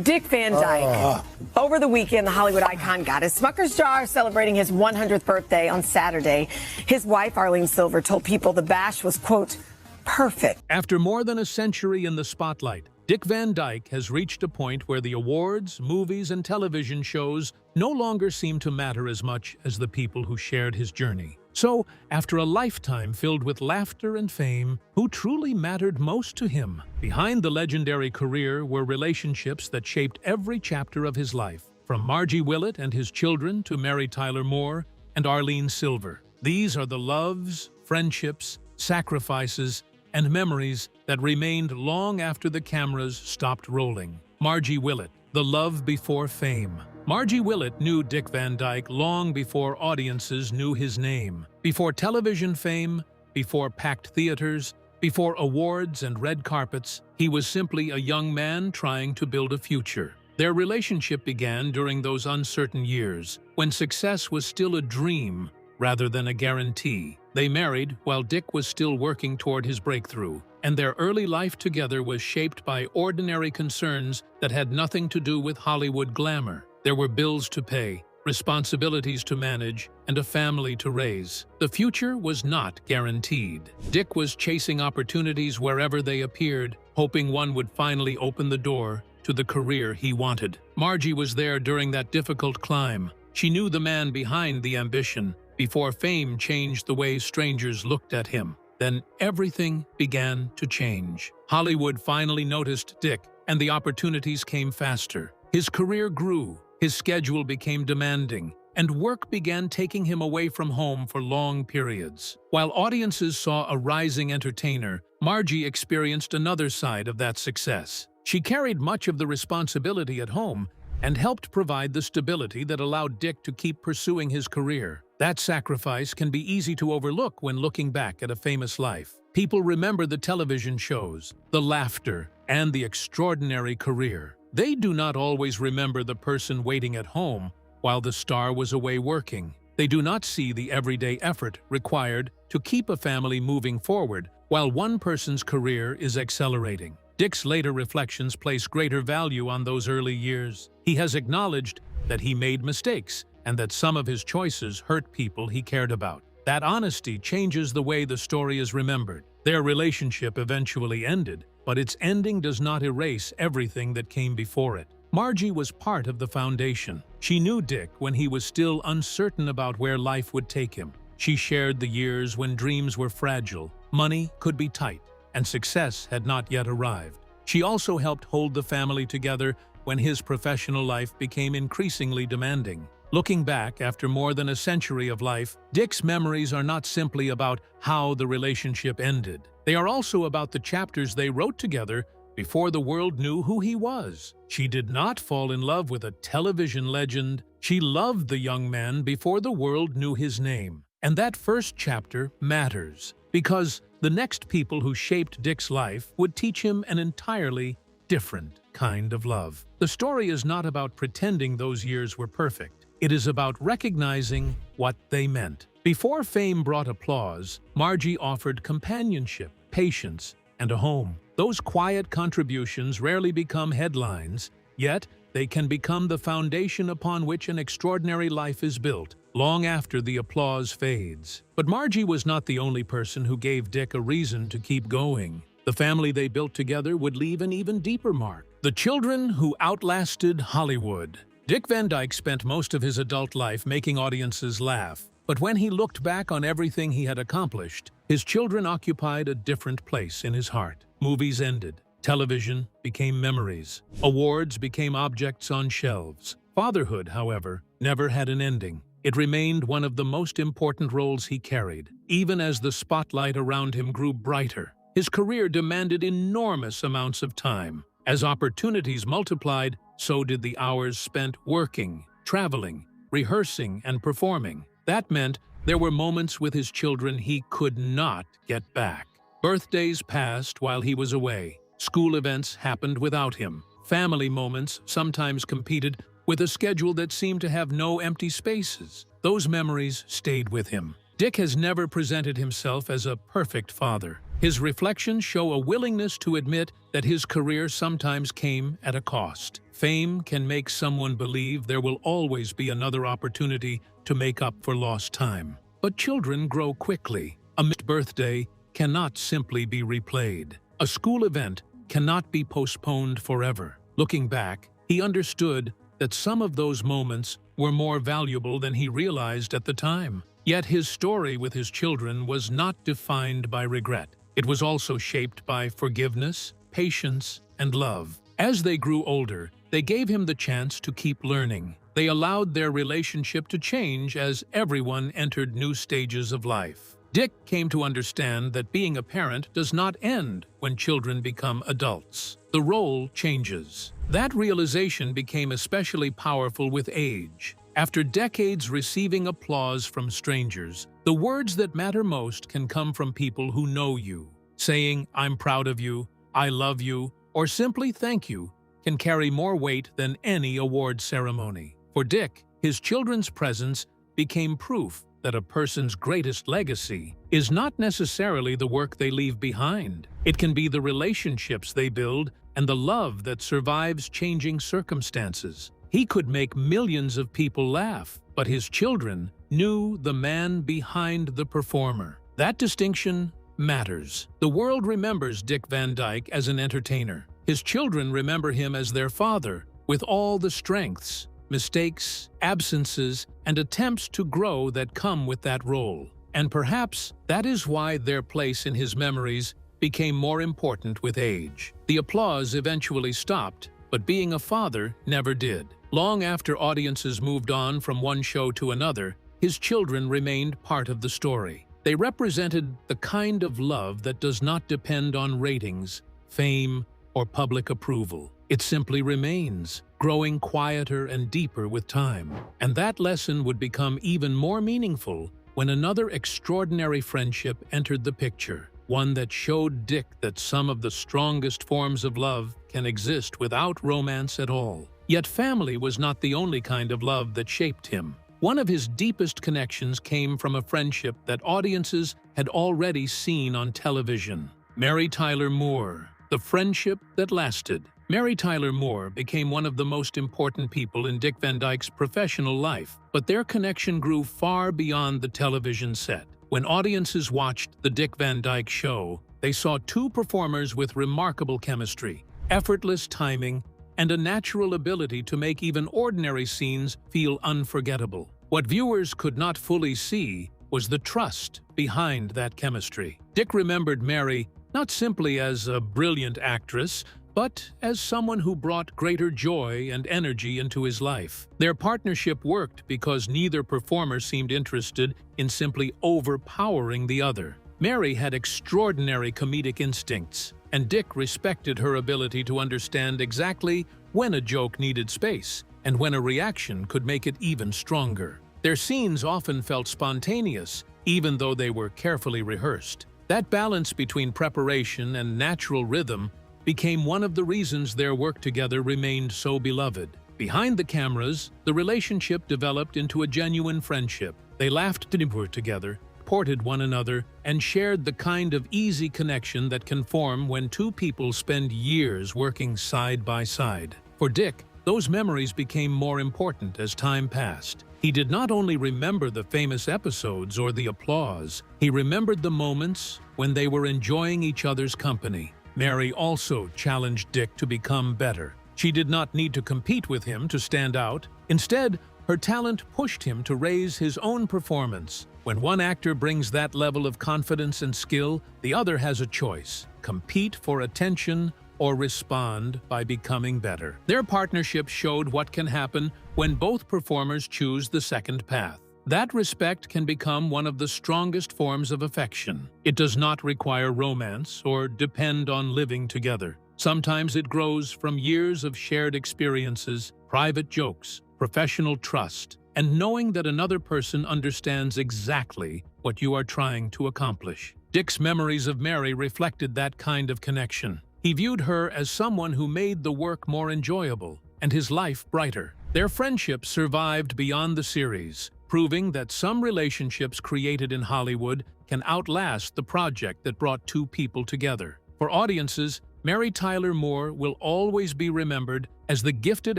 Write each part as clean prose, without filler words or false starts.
Dick Van Dyke. Over the weekend, the Hollywood icon got his Smucker's jar, celebrating his 100th birthday on Saturday. His wife, Arlene Silver, told People the bash was, quote, perfect. After more than a century in the spotlight, Dick Van Dyke has reached a point where the awards, movies, and television shows no longer seem to matter as much as the people who shared his journey. So, after a lifetime filled with laughter and fame, who truly mattered most to him? Behind the legendary career were relationships that shaped every chapter of his life, from Margie Willett and his children to Mary Tyler Moore and Arlene Silver. These are the loves, friendships, sacrifices, and memories that remained long after the cameras stopped rolling. Margie Willett, the love before fame. Margie Willett knew Dick Van Dyke long before audiences knew his name. Before television fame, before packed theaters, before awards and red carpets, he was simply a young man trying to build a future. Their relationship began during those uncertain years, when success was still a dream rather than a guarantee. They married while Dick was still working toward his breakthrough, and their early life together was shaped by ordinary concerns that had nothing to do with Hollywood glamour. There were bills to pay, responsibilities to manage, and a family to raise. The future was not guaranteed. Dick was chasing opportunities wherever they appeared, hoping one would finally open the door to the career he wanted. Margie was there during that difficult climb. She knew the man behind the ambition, before fame changed the way strangers looked at him. Then everything began to change. Hollywood finally noticed Dick, and the opportunities came faster. His career grew, his schedule became demanding, and work began taking him away from home for long periods. While audiences saw a rising entertainer, Margie experienced another side of that success. She carried much of the responsibility at home and helped provide the stability that allowed Dick to keep pursuing his career. That sacrifice can be easy to overlook when looking back at a famous life. People remember the television shows, the laughter, and the extraordinary career. They do not always remember the person waiting at home while the star was away working. They do not see the everyday effort required to keep a family moving forward while one person's career is accelerating. Dick's later reflections place greater value on those early years. He has acknowledged that he made mistakes and that some of his choices hurt people he cared about. That honesty changes the way the story is remembered. Their relationship eventually ended, but its ending does not erase everything that came before it. Margie was part of the foundation. She knew Dick when he was still uncertain about where life would take him. She shared the years when dreams were fragile, money could be tight, and success had not yet arrived. She also helped hold the family together when his professional life became increasingly demanding. Looking back after more than a century of life, Dick's memories are not simply about how the relationship ended. They are also about the chapters they wrote together before the world knew who he was. She did not fall in love with a television legend. She loved the young man before the world knew his name. And that first chapter matters, because the next people who shaped Dick's life would teach him an entirely different kind of love. The story is not about pretending those years were perfect. It is about recognizing what they meant. Before fame brought applause, Margie offered companionship, patience, and a home. Those quiet contributions rarely become headlines, yet they can become the foundation upon which an extraordinary life is built, long after the applause fades. But Margie was not the only person who gave Dick a reason to keep going. The family they built together would leave an even deeper mark. The children who outlasted Hollywood. Dick Van Dyke spent most of his adult life making audiences laugh, but when he looked back on everything he had accomplished, his children occupied a different place in his heart. Movies ended. Television became memories. Awards became objects on shelves. Fatherhood, however, never had an ending. It remained one of the most important roles he carried. Even as the spotlight around him grew brighter, his career demanded enormous amounts of time. As opportunities multiplied, so did the hours spent working, traveling, rehearsing, and performing. That meant there were moments with his children he could not get back. Birthdays passed while he was away. School events happened without him. Family moments sometimes competed with a schedule that seemed to have no empty spaces. Those memories stayed with him. Dick has never presented himself as a perfect father. His reflections show a willingness to admit that his career sometimes came at a cost. Fame can make someone believe there will always be another opportunity to make up for lost time. But children grow quickly. A missed birthday cannot simply be replayed. A school event cannot be postponed forever. Looking back, he understood that some of those moments were more valuable than he realized at the time. Yet his story with his children was not defined by regret. It was also shaped by forgiveness, patience, and love. As they grew older, they gave him the chance to keep learning. They allowed their relationship to change as everyone entered new stages of life. Dick came to understand that being a parent does not end when children become adults. The role changes. That realization became especially powerful with age. After decades receiving applause from strangers, the words that matter most can come from people who know you. Saying, "I'm proud of you," "I love you," or simply "thank you" can carry more weight than any award ceremony. For Dick, his children's presence became proof that a person's greatest legacy is not necessarily the work they leave behind. It can be the relationships they build and the love that survives changing circumstances. He could make millions of people laugh, but his children knew the man behind the performer. That distinction matters. The world remembers Dick Van Dyke as an entertainer. His children remember him as their father, with all the strengths, mistakes, absences, and attempts to grow that come with that role. And perhaps that is why their place in his memories became more important with age. The applause eventually stopped, but being a father never did. Long after audiences moved on from one show to another, his children remained part of the story. They represented the kind of love that does not depend on ratings, fame, or public approval. It simply remains, growing quieter and deeper with time. And that lesson would become even more meaningful when another extraordinary friendship entered the picture, one that showed Dick that some of the strongest forms of love can exist without romance at all. Yet family was not the only kind of love that shaped him. One of his deepest connections came from a friendship that audiences had already seen on television. Mary Tyler Moore, the friendship that lasted. Mary Tyler Moore became one of the most important people in Dick Van Dyke's professional life, but their connection grew far beyond the television set. When audiences watched The Dick Van Dyke Show, they saw two performers with remarkable chemistry, effortless timing, and a natural ability to make even ordinary scenes feel unforgettable. What viewers could not fully see was the trust behind that chemistry. Dick remembered Mary not simply as a brilliant actress, but as someone who brought greater joy and energy into his life. Their partnership worked because neither performer seemed interested in simply overpowering the other. Mary had extraordinary comedic instincts, and Dick respected her ability to understand exactly when a joke needed space and when a reaction could make it even stronger. Their scenes often felt spontaneous, even though they were carefully rehearsed. That balance between preparation and natural rhythm became one of the reasons their work together remained so beloved. Behind the cameras, the relationship developed into a genuine friendship. They laughed together, supported one another, and shared the kind of easy connection that can form when two people spend years working side by side. For Dick, those memories became more important as time passed. He did not only remember the famous episodes or the applause, he remembered the moments when they were enjoying each other's company. Mary also challenged Dick to become better. She did not need to compete with him to stand out. Instead, her talent pushed him to raise his own performance. When one actor brings that level of confidence and skill, the other has a choice: compete for attention or respond by becoming better. Their partnership showed what can happen when both performers choose the second path. That respect can become one of the strongest forms of affection. It does not require romance or depend on living together. Sometimes it grows from years of shared experiences, private jokes, professional trust, and knowing that another person understands exactly what you are trying to accomplish. Dick's memories of Mary reflected that kind of connection. He viewed her as someone who made the work more enjoyable and his life brighter. Their friendship survived beyond the series, proving that some relationships created in Hollywood can outlast the project that brought two people together. For audiences, Mary Tyler Moore will always be remembered as the gifted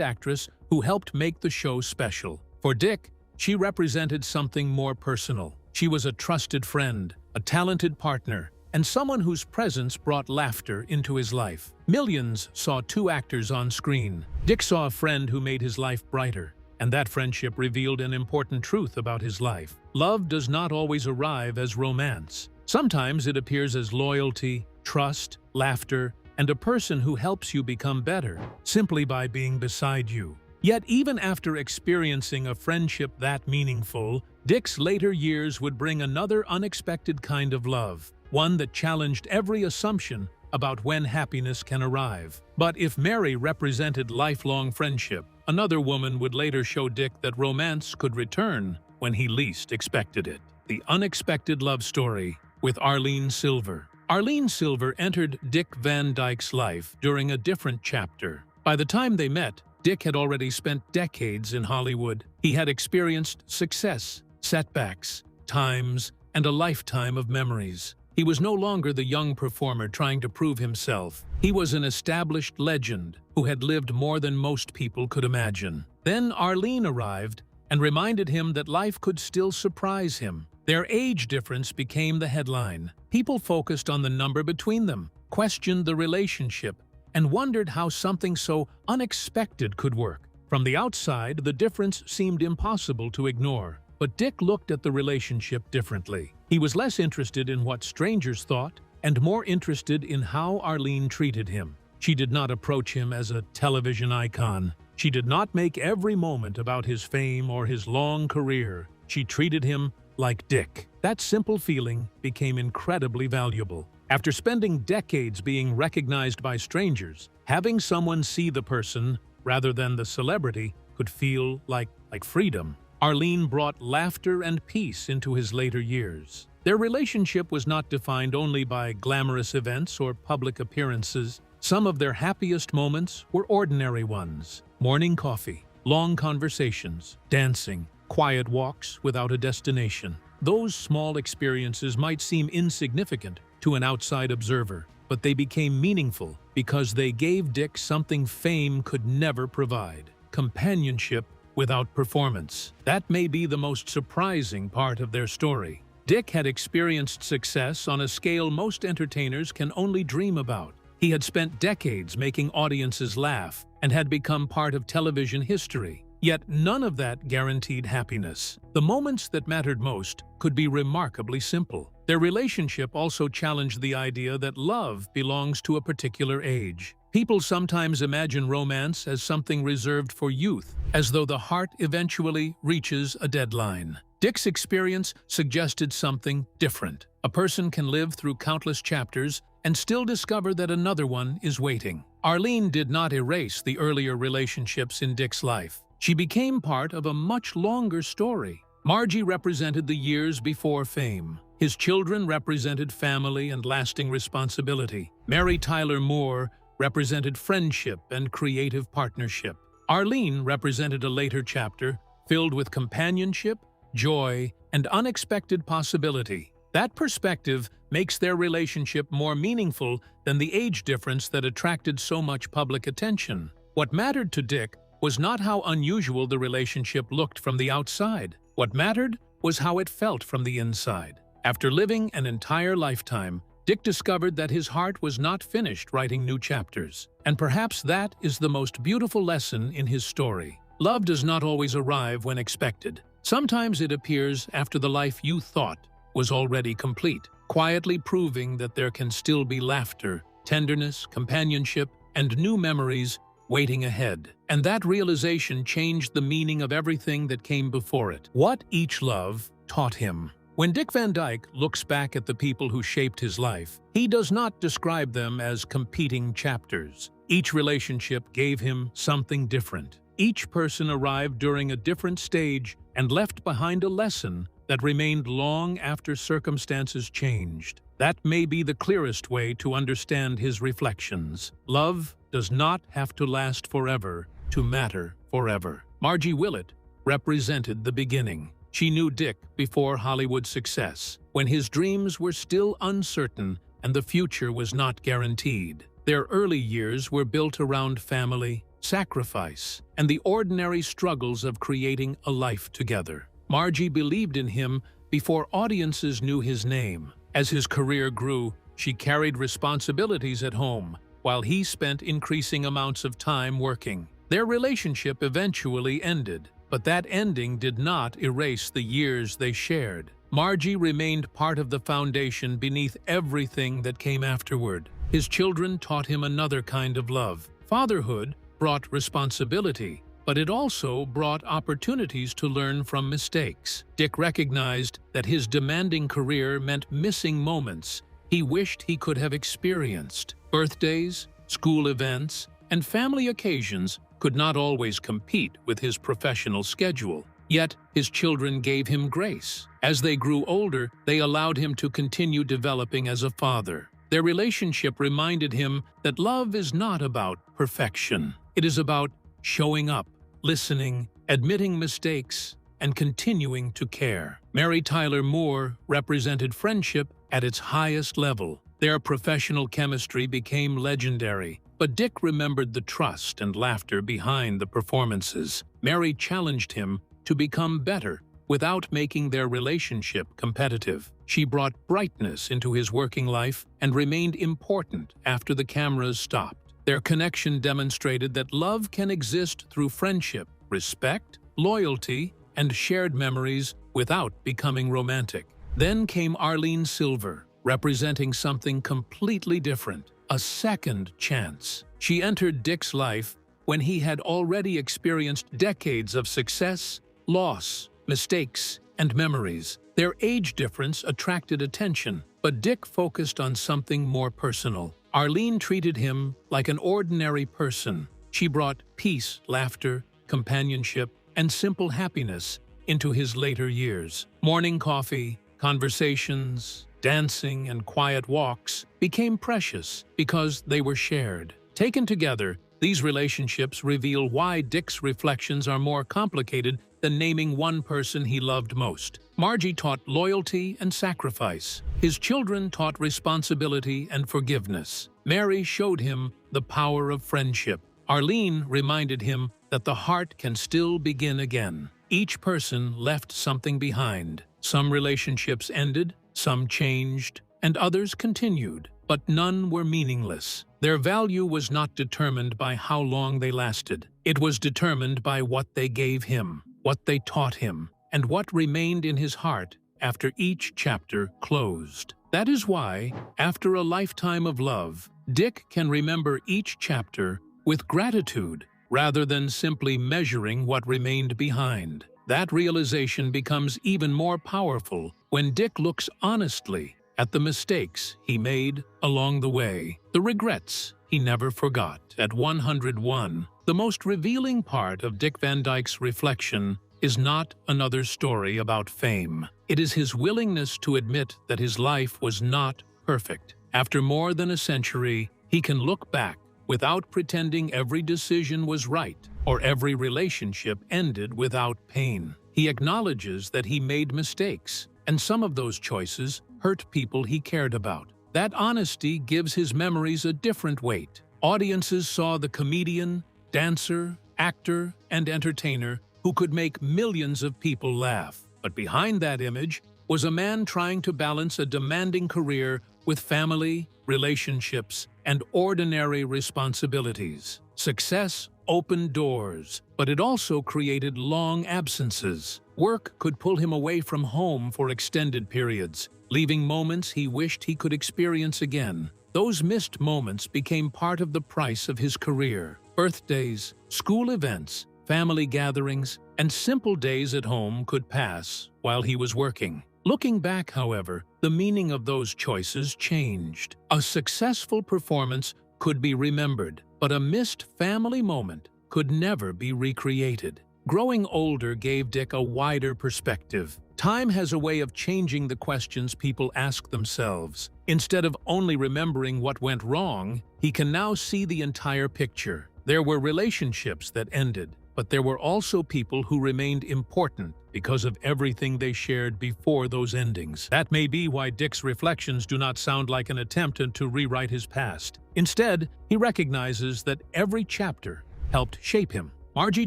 actress who helped make the show special. For Dick, she represented something more personal. She was a trusted friend, a talented partner, and someone whose presence brought laughter into his life. Millions saw two actors on screen. Dick saw a friend who made his life brighter, and that friendship revealed an important truth about his life. Love does not always arrive as romance. Sometimes it appears as loyalty, trust, laughter, and a person who helps you become better, simply by being beside you. Yet even after experiencing a friendship that meaningful, Dick's later years would bring another unexpected kind of love, one that challenged every assumption about when happiness can arrive. But if Mary represented lifelong friendship, another woman would later show Dick that romance could return when he least expected it. The unexpected love story with Arlene Silver. Arlene Silver entered Dick Van Dyke's life during a different chapter. By the time they met, Dick had already spent decades in Hollywood. He had experienced success, setbacks, times, and a lifetime of memories. He was no longer the young performer trying to prove himself. He was an established legend who had lived more than most people could imagine. Then Arlene arrived and reminded him that life could still surprise him. Their age difference became the headline. People focused on the number between them, questioned the relationship, and wondered how something so unexpected could work. From the outside, the difference seemed impossible to ignore. But Dick looked at the relationship differently. He was less interested in what strangers thought and more interested in how Arlene treated him. She did not approach him as a television icon. She did not make every moment about his fame or his long career. She treated him like Dick. That simple feeling became incredibly valuable. After spending decades being recognized by strangers, having someone see the person rather than the celebrity could feel like freedom. Arlene brought laughter and peace into his later years. Their relationship was not defined only by glamorous events or public appearances. Some of their happiest moments were ordinary ones. Morning coffee, long conversations, dancing, quiet walks without a destination. Those small experiences might seem insignificant to an outside observer, but they became meaningful because they gave Dick something fame could never provide: companionship without performance. That may be the most surprising part of their story. Dick had experienced success on a scale most entertainers can only dream about. He had spent decades making audiences laugh and had become part of television history. Yet none of that guaranteed happiness. The moments that mattered most could be remarkably simple. Their relationship also challenged the idea that love belongs to a particular age. People sometimes imagine romance as something reserved for youth, as though the heart eventually reaches a deadline. Dick's experience suggested something different. A person can live through countless chapters and still discover that another one is waiting. Arlene did not erase the earlier relationships in Dick's life. She became part of a much longer story. Margie represented the years before fame. His children represented family and lasting responsibility. Mary Tyler Moore represented friendship and creative partnership. Arlene represented a later chapter filled with companionship, joy, and unexpected possibility. That perspective makes their relationship more meaningful than the age difference that attracted so much public attention. What mattered to Dick was not how unusual the relationship looked from the outside. What mattered was how it felt from the inside. After living an entire lifetime, Dick discovered that his heart was not finished writing new chapters. And perhaps that is the most beautiful lesson in his story. Love does not always arrive when expected. Sometimes it appears after the life you thought was already complete, quietly proving that there can still be laughter, tenderness, companionship, and new memories waiting ahead. And that realization changed the meaning of everything that came before it. What each love taught him. When Dick Van Dyke looks back at the people who shaped his life, he does not describe them as competing chapters. Each relationship gave him something different. Each person arrived during a different stage and left behind a lesson that remained long after circumstances changed. That may be the clearest way to understand his reflections. Love does not have to last forever to matter forever. Margie Willett represented the beginning. She knew Dick before Hollywood success, when his dreams were still uncertain and the future was not guaranteed. Their early years were built around family, sacrifice, and the ordinary struggles of creating a life together. Margie believed in him before audiences knew his name. As his career grew, she carried responsibilities at home, while he spent increasing amounts of time working. Their relationship eventually ended, but that ending did not erase the years they shared. Margie remained part of the foundation beneath everything that came afterward. His children taught him another kind of love. Fatherhood brought responsibility, but it also brought opportunities to learn from mistakes. Dick recognized that his demanding career meant missing moments he wished he could have experienced. Birthdays, school events, and family occasions could not always compete with his professional schedule. Yet, his children gave him grace. As they grew older, they allowed him to continue developing as a father. Their relationship reminded him that love is not about perfection. It is about showing up, listening, admitting mistakes, and continuing to care. Mary Tyler Moore represented friendship at its highest level. Their professional chemistry became legendary, but Dick remembered the trust and laughter behind the performances. Mary challenged him to become better without making their relationship competitive. She brought brightness into his working life and remained important after the cameras stopped. Their connection demonstrated that love can exist through friendship, respect, loyalty, and shared memories without becoming romantic. Then came Arlene Silver, representing something completely different, a second chance. She entered Dick's life when he had already experienced decades of success, loss, mistakes, and memories. Their age difference attracted attention, but Dick focused on something more personal. Arlene treated him like an ordinary person. She brought peace, laughter, companionship, and simple happiness into his later years. Morning coffee, conversations, dancing, and quiet walks became precious because they were shared. Taken together, these relationships reveal why Dick's reflections are more complicated than naming one person he loved most. Margie taught loyalty and sacrifice. His children taught responsibility and forgiveness. Mary showed him the power of friendship. Arlene reminded him that the heart can still begin again. Each person left something behind. Some relationships ended, some changed, and others continued, but none were meaningless. Their value was not determined by how long they lasted. It was determined by what they gave him, what they taught him, and what remained in his heart after each chapter closed. That is why, after a lifetime of love, Dick can remember each chapter with gratitude rather than simply measuring what remained behind. That realization becomes even more powerful when Dick looks honestly at the mistakes he made along the way, the regrets he never forgot. At 101, the most revealing part of Dick Van Dyke's reflection is not another story about fame. It is his willingness to admit that his life was not perfect. After more than a century, he can look back without pretending every decision was right or every relationship ended without pain. He acknowledges that he made mistakes, and some of those choices hurt people he cared about. That honesty gives his memories a different weight. Audiences saw the comedian, dancer, actor, and entertainer who could make millions of people laugh. But behind that image was a man trying to balance a demanding career with family, relationships, and ordinary responsibilities. Success opened doors, but it also created long absences. Work could pull him away from home for extended periods, leaving moments he wished he could experience again. Those missed moments became part of the price of his career. Birthdays, school events, family gatherings, and simple days at home could pass while he was working. Looking back, however, the meaning of those choices changed. A successful performance could be remembered, but a missed family moment could never be recreated. Growing older gave Dick a wider perspective. Time has a way of changing the questions people ask themselves. Instead of only remembering what went wrong, he can now see the entire picture. There were relationships that ended, but there were also people who remained important because of everything they shared before those endings. That may be why Dick's reflections do not sound like an attempt to rewrite his past. Instead, he recognizes that every chapter helped shape him. Margie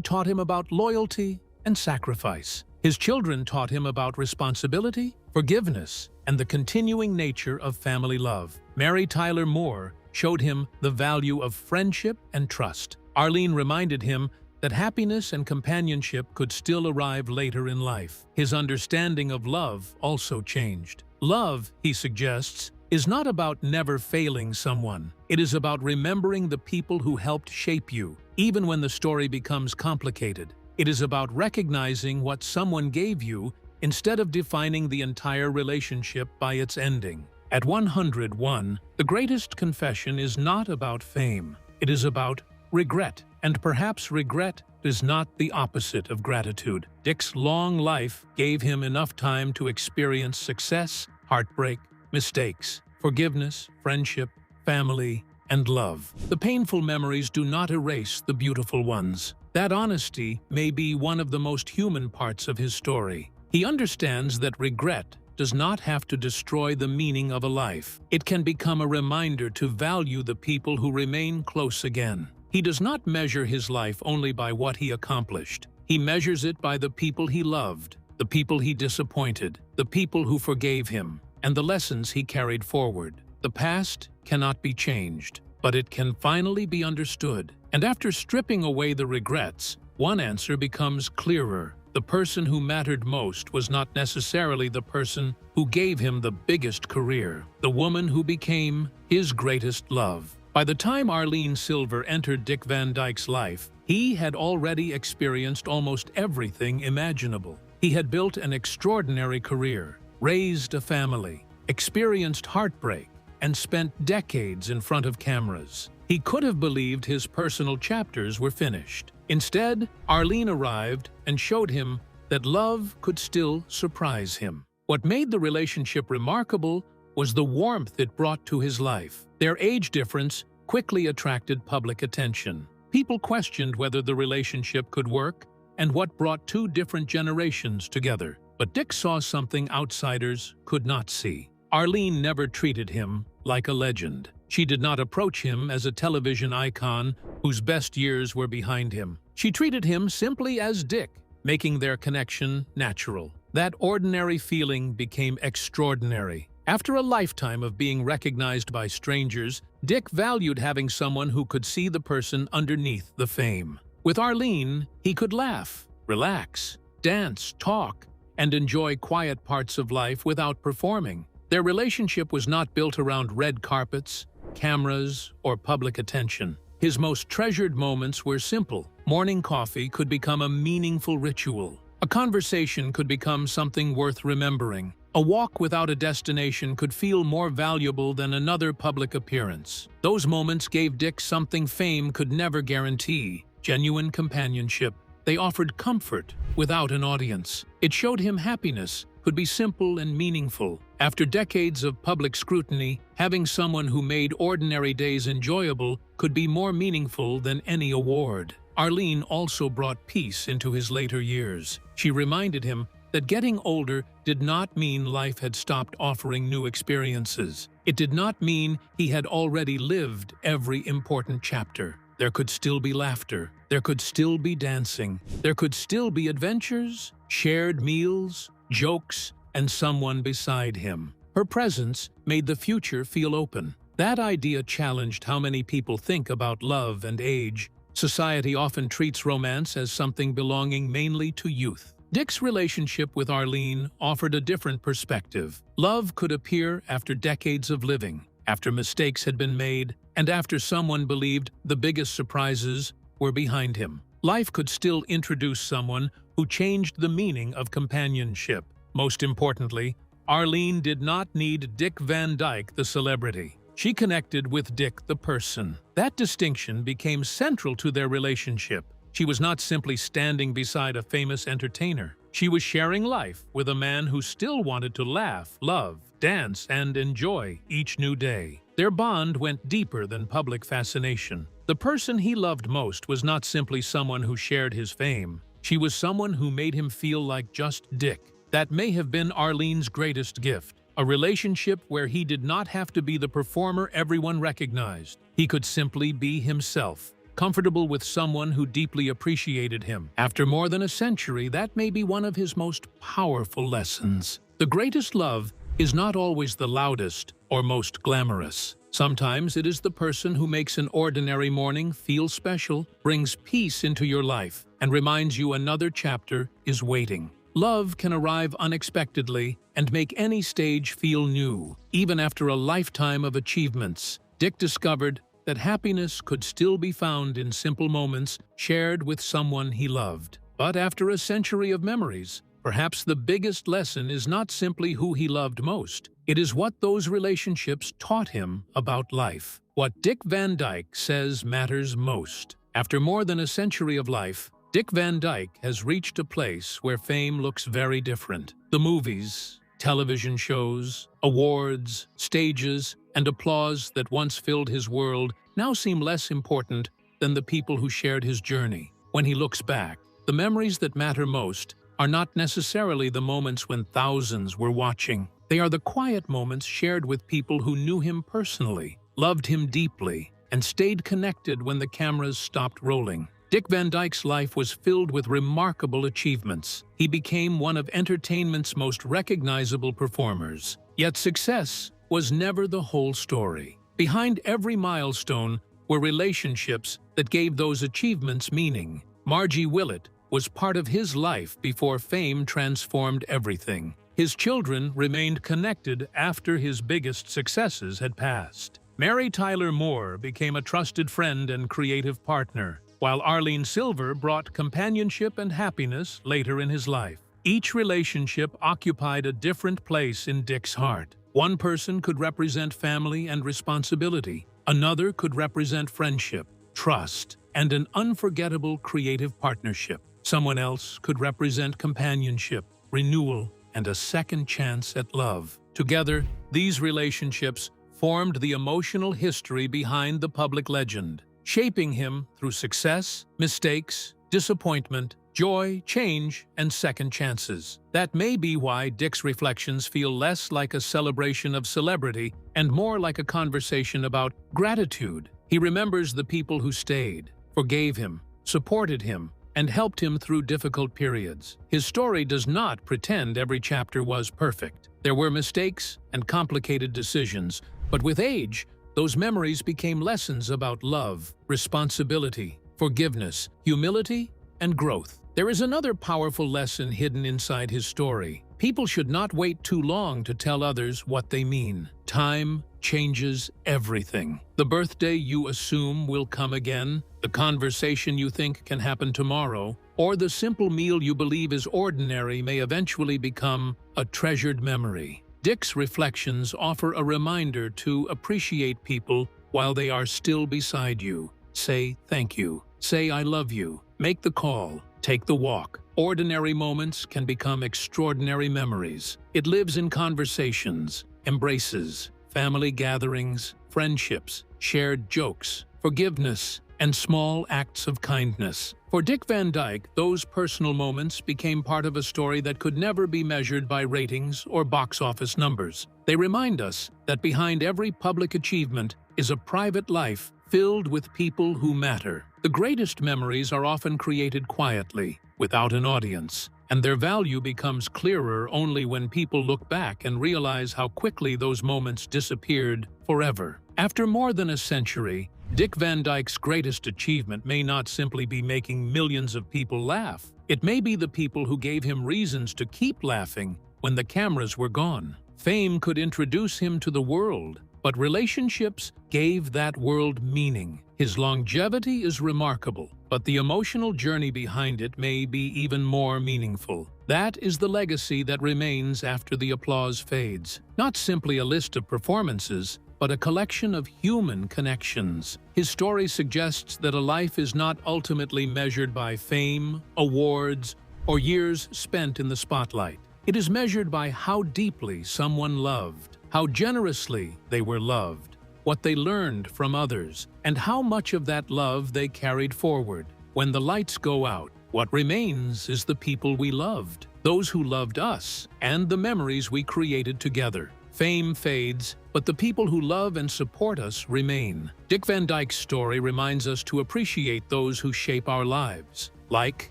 taught him about loyalty and sacrifice. His children taught him about responsibility, forgiveness, and the continuing nature of family love. Mary Tyler Moore showed him the value of friendship and trust. Arlene reminded him that happiness and companionship could still arrive later in life. His understanding of love also changed. Love, he suggests, is not about never failing someone. It is about remembering the people who helped shape you, even when the story becomes complicated. It is about recognizing what someone gave you instead of defining the entire relationship by its ending. At 101, the greatest confession is not about fame. It is about regret. And perhaps regret is not the opposite of gratitude. Dick's long life gave him enough time to experience success, heartbreak, mistakes, forgiveness, friendship, family, and love. The painful memories do not erase the beautiful ones. That honesty may be one of the most human parts of his story. He understands that regret does not have to destroy the meaning of a life. It can become a reminder to value the people who remain close again. He does not measure his life only by what he accomplished. He measures it by the people he loved, the people he disappointed, the people who forgave him, and the lessons he carried forward. The past cannot be changed, but it can finally be understood. And after stripping away the regrets, one answer becomes clearer. The person who mattered most was not necessarily the person who gave him the biggest career, the woman who became his greatest love. By the time Arlene Silver entered Dick Van Dyke's life, he had already experienced almost everything imaginable. He had built an extraordinary career, raised a family, experienced heartbreak, and spent decades in front of cameras. He could have believed his personal chapters were finished. Instead, Arlene arrived and showed him that love could still surprise him. What made the relationship remarkable was the warmth it brought to his life. Their age difference quickly attracted public attention. People questioned whether the relationship could work and what brought two different generations together. But Dick saw something outsiders could not see. Arlene never treated him like a legend. She did not approach him as a television icon whose best years were behind him. She treated him simply as Dick, making their connection natural. That ordinary feeling became extraordinary. After a lifetime of being recognized by strangers, Dick valued having someone who could see the person underneath the fame. With Arlene, he could laugh, relax, dance, talk, and enjoy quiet parts of life without performing. Their relationship was not built around red carpets, cameras, or public attention. His most treasured moments were simple. Morning coffee could become a meaningful ritual. A conversation could become something worth remembering. A walk without a destination could feel more valuable than another public appearance. Those moments gave Dick something fame could never guarantee: genuine companionship. They offered comfort without an audience. It showed him happiness could be simple and meaningful. After decades of public scrutiny, having someone who made ordinary days enjoyable could be more meaningful than any award. Arlene also brought peace into his later years. She reminded him that getting older did not mean life had stopped offering new experiences. It did not mean he had already lived every important chapter. There could still be laughter. There could still be dancing. There could still be adventures, shared meals, jokes, and someone beside him. Her presence made the future feel open. That idea challenged how many people think about love and age. Society often treats romance as something belonging mainly to youth. Dick's relationship with Arlene offered a different perspective. Love could appear after decades of living, after mistakes had been made, and after someone believed the biggest surprises were behind him. Life could still introduce someone who changed the meaning of companionship. Most importantly, Arlene did not need Dick Van Dyke, the celebrity. She connected with Dick, the person. That distinction became central to their relationship. She was not simply standing beside a famous entertainer. She was sharing life with a man who still wanted to laugh, love, dance, and enjoy each new day. Their bond went deeper than public fascination. The person he loved most was not simply someone who shared his fame. She was someone who made him feel like just Dick. That may have been Arlene's greatest gift. A relationship where he did not have to be the performer everyone recognized. He could simply be himself, comfortable with someone who deeply appreciated him. After more than a century, that may be one of his most powerful lessons. The greatest love is not always the loudest or most glamorous. Sometimes it is the person who makes an ordinary morning feel special, brings peace into your life, and reminds you another chapter is waiting. Love can arrive unexpectedly and make any stage feel new. Even after a lifetime of achievements, Dick discovered that happiness could still be found in simple moments shared with someone he loved. But after a century of memories, perhaps the biggest lesson is not simply who he loved most. It is what those relationships taught him about life. What Dick Van Dyke says matters most. After more than a century of life, Dick Van Dyke has reached a place where fame looks very different. The movies, television shows, awards, stages, and applause that once filled his world now seem less important than the people who shared his journey. When he looks back, the memories that matter most are not necessarily the moments when thousands were watching. They are the quiet moments shared with people who knew him personally, loved him deeply, and stayed connected when the cameras stopped rolling. Dick Van Dyke's life was filled with remarkable achievements. He became one of entertainment's most recognizable performers. Yet success was never the whole story. Behind every milestone were relationships that gave those achievements meaning. Margie Willett was part of his life before fame transformed everything. His children remained connected after his biggest successes had passed. Mary Tyler Moore became a trusted friend and creative partner, while Arlene Silver brought companionship and happiness later in his life. Each relationship occupied a different place in Dick's heart. One person could represent family and responsibility. Another could represent friendship, trust, and an unforgettable creative partnership. Someone else could represent companionship, renewal, and a second chance at love. Together, these relationships formed the emotional history behind the public legend, shaping him through success, mistakes, disappointment, joy, change, and second chances. That may be why Dick's reflections feel less like a celebration of celebrity and more like a conversation about gratitude. He remembers the people who stayed, forgave him, supported him, and helped him through difficult periods. His story does not pretend every chapter was perfect. There were mistakes and complicated decisions, but with age, those memories became lessons about love, responsibility, forgiveness, humility, and growth. There is another powerful lesson hidden inside his story. People should not wait too long to tell others what they mean. Time changes everything. The birthday you assume will come again, the conversation you think can happen tomorrow, or the simple meal you believe is ordinary may eventually become a treasured memory. Dick's reflections offer a reminder to appreciate people while they are still beside you. Say thank you. Say I love you. Make the call. Take the walk. Ordinary moments can become extraordinary memories. It lives in conversations, embraces, family gatherings, friendships, shared jokes, forgiveness, and small acts of kindness. For Dick Van Dyke, those personal moments became part of a story that could never be measured by ratings or box office numbers. They remind us that behind every public achievement is a private life filled with people who matter. The greatest memories are often created quietly, without an audience, and their value becomes clearer only when people look back and realize how quickly those moments disappeared forever. After more than a century, Dick Van Dyke's greatest achievement may not simply be making millions of people laugh. It may be the people who gave him reasons to keep laughing when the cameras were gone. Fame could introduce him to the world, but relationships gave that world meaning. His longevity is remarkable, but the emotional journey behind it may be even more meaningful. That is the legacy that remains after the applause fades. Not simply a list of performances, but a collection of human connections. His story suggests that a life is not ultimately measured by fame, awards, or years spent in the spotlight. It is measured by how deeply someone loved, how generously they were loved, what they learned from others, and how much of that love they carried forward. When the lights go out, what remains is the people we loved, those who loved us, and the memories we created together. Fame fades, but the people who love and support us remain. Dick Van Dyke's story reminds us to appreciate those who shape our lives. Like,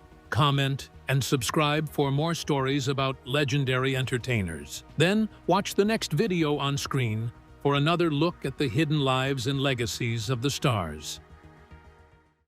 comment, and subscribe for more stories about legendary entertainers. Then, watch the next video on screen for another look at the hidden lives and legacies of the stars.